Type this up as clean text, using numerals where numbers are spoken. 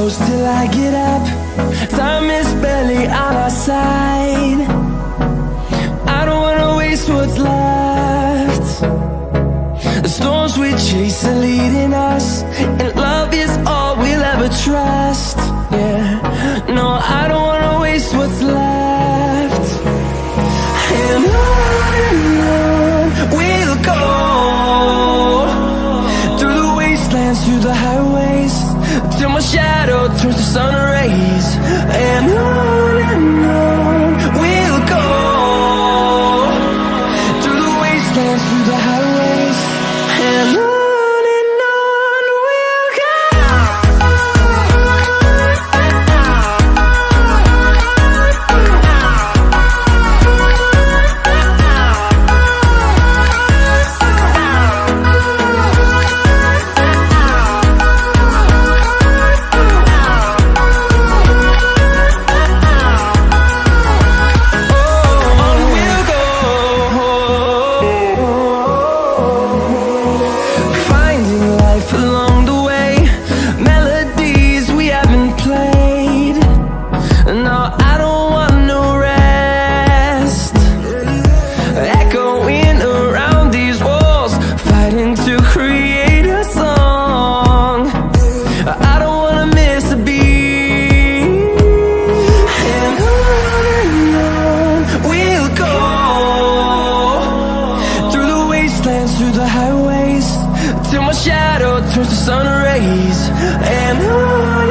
close till I get up. Time is barely on our side. I don't wanna waste what's left. The storms we chase are leading us, and love is all we'll ever trust. Yeah, no, I don't wanna waste what's left. And on we'll go, through the wastelands, through the highways, till my shadow turns to sun rays. And on we'll go, through the wastelands, through the highways, and on we'll go. Along the way, melodies we haven't played. No, I don't want no rest. Echoing around these walls, fighting to create a song. I don't wanna miss a beat. And on we'll go, through the wastelands, through the highways, till my shadow turns to sun rays. And on